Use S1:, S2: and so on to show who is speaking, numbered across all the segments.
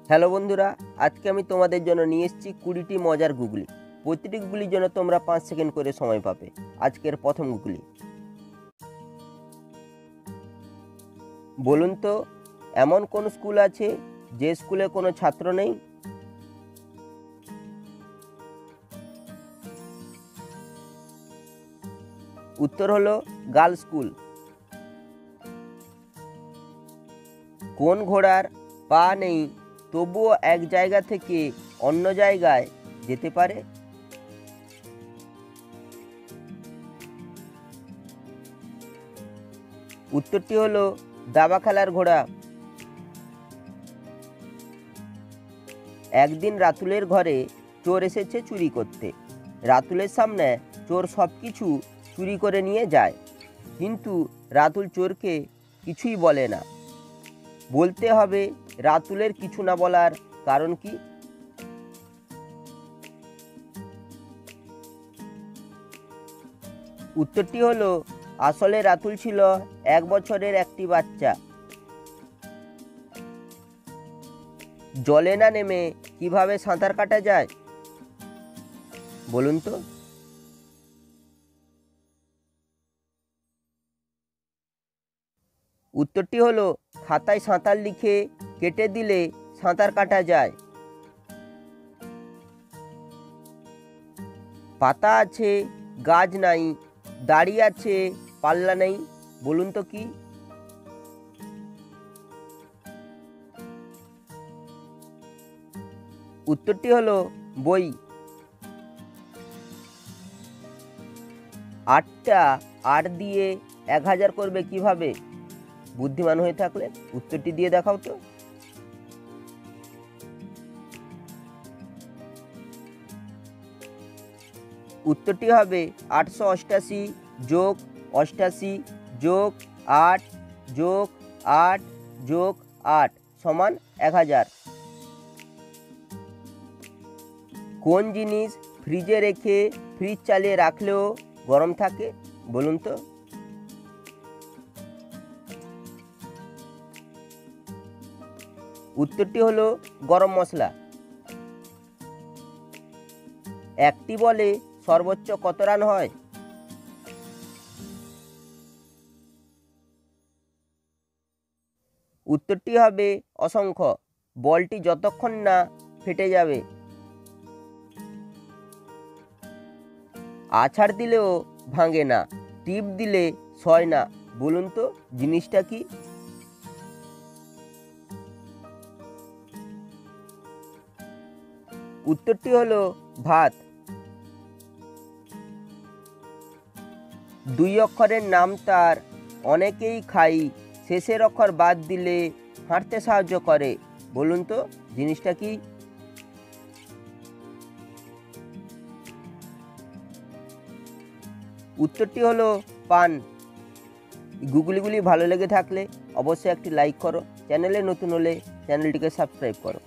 S1: Hello বন্ধুরা, আজকে আমি তোমাদের জন্য নিয়ে এসেছি 20টি মজার গুগলি। প্রতিটি গুগলির জন্য তোমরা 5 সেকেন্ড করে সময় পাবে। আজকের প্রথম গুগলি, বলুন তো এমন কোন স্কুল আছে যে স্কুলে কোনো ছাত্র নেই? উত্তর হলো গার্লস স্কুল। কোন ঘোড়ার পা নেই তবুও এক জায়গা থেকে অন্য জায়গায় যেতে পারে? উত্তরটি হলো দাবা খেলার ঘোড়া। একদিন রাতুলের ঘরে চোর এসেছে চুরি করতে। রাতুলের সামনে চোর সব কিছু চুরি করে নিয়ে যায়, কিন্তু রাতুল চোরকে কিছুই বলে না। বলতে হবে রাতুলের কিছু না বলার কারণ কি? উত্তরটি হলো আসলে রাতুল ছিল 1 বছরের একটি বাচ্চা। জলে না নেমে কিভাবে সাঁতার কাটা যায় বলুন তো? উত্তরটি হলো খাতায় সাঁতার লিখে কেটে দিলে সাঁতার কাটা যায়। পাতা আছে গাছ নাই, দাড়ি আছে পাল্লা নেই, বলুন তো কি? উত্তরটি হলো বই। 8টা 8 দিয়ে 1000 করবে কিভাবে? বুদ্ধিমান হয়ে থাকলে উত্তরটি দিয়ে দেখাও তো। উত্তরটি হবে 888 যোগ 88 যোগ 8 যোগ 8 যোগ 8 সমান 1000। কোন জিনিস ফ্রিজে রেখে ফ্রিজ চালিয়ে রাখলেও গরম থাকে বলুন তো? উত্তরটি হলো গরম মশলা। একটি বলে সর্বোচ্চ কত রান হয়? উত্তরটি হবে অসংখ্য। বলটি যতক্ষণ না ফেটে যাবে। আছাড় দিলেও ভাঙে না, টিপ দিলে সয় না, বলুন তো জিনিসটা কি? উত্তরটি হলো ভাত। 2 অক্ষরের নাম তার অনেকেই খাই, শেষের অক্ষর বাদ দিলে হাঁটতে সাহায্য করে, বলুন তো জিনিসটা কি? উত্তরটি হলো পান। গুগলিগুলি ভালো লেগে থাকলে অবশ্যই একটি লাইক করো, চ্যানেলে নতুন হলে চ্যানেলটিকে সাবস্ক্রাইব করো।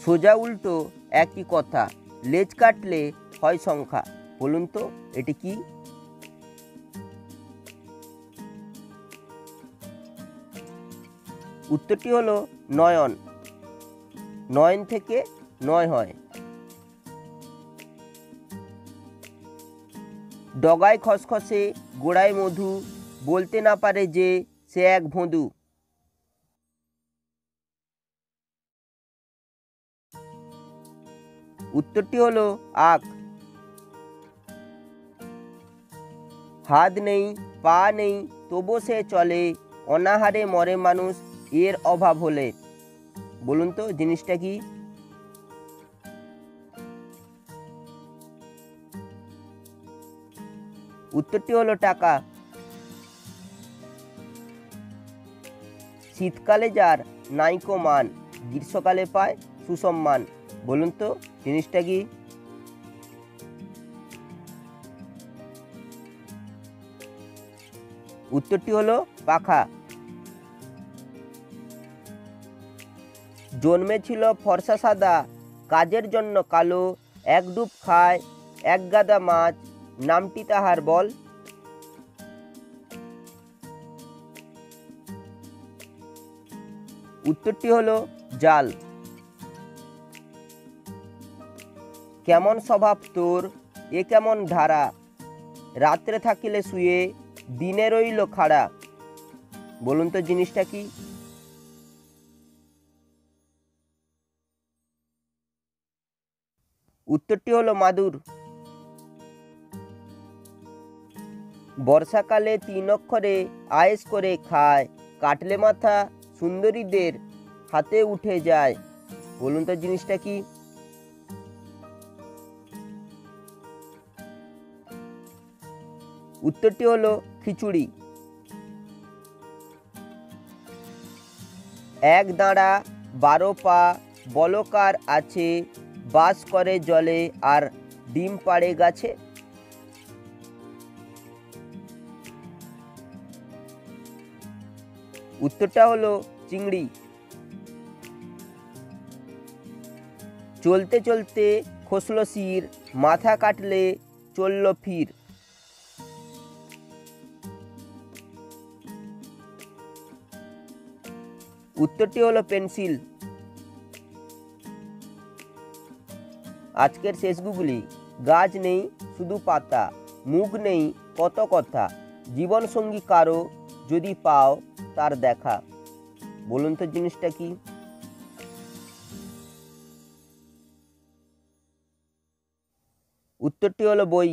S1: সোজা উল্টো একই কথা, লেজ কাটলে হয় সংখ্যা, বলুন তো এটি কি? উত্তরটি হলো নয়ন। নয়ন থেকে 9 হয়। ডগায় খসখসে গোড়ায় মধু, বলতে না পারে যে সে এক ভোঁদু। উত্তরটি হলো আখ। হাত নেই পা নেই তবু সে চলে, অনাহারে মরে মানুষ এর অভাব হলে, বলুন তো জিনিসটা কি? উত্তরটি হলো টাকা। শীতকালে যার নাইকো মান, গ্রীষ্মকালে পায় সুসম্মান, বলুন তো জিনিসটা কি? উত্তরটি হলো পাখা। জন্মেছিল ফর্সা সাদা, কাজের জন্য কালো, এক ডুব খায় এক গাদা মাছ, নামটি তাহার বল? উত্তরটি হলো জাল। কেমন স্বভাব তোর, এ কেমন ধারা, রাত্রে থাকিলে শুয়ে দিনে রইল খাড়া। বলুন তো জিনিসটা কি? উত্তরটি হলো মাদুর। বর্ষাকালে 3 অক্ষরে আয়েশ করে খায়, কাটলে মাথা সুন্দরীদের হাতে উঠে যায়। বলুন তো জিনিসটা কি? উত্তরটি হলো খিচুড়ি। এক দাঁড়া 12 পা বলকার আছে, বাস করে জলে আর ডিম পাড়ে গাছে। উত্তরটা হলো চিংড়ি। চলতে চলতে খসলো শির, মাথা কাটলে চলল ফির। উত্তরটি হলো পেন্সিল। আজকের শেষ গুগলি। গাছ নেই শুধু পাতা, মুখ নেই কত কথা, জীবন সঙ্গী কারো যদি পাও তার দেখা। বলুন তো জিনিসটা কি? উত্তরটি হলো বই।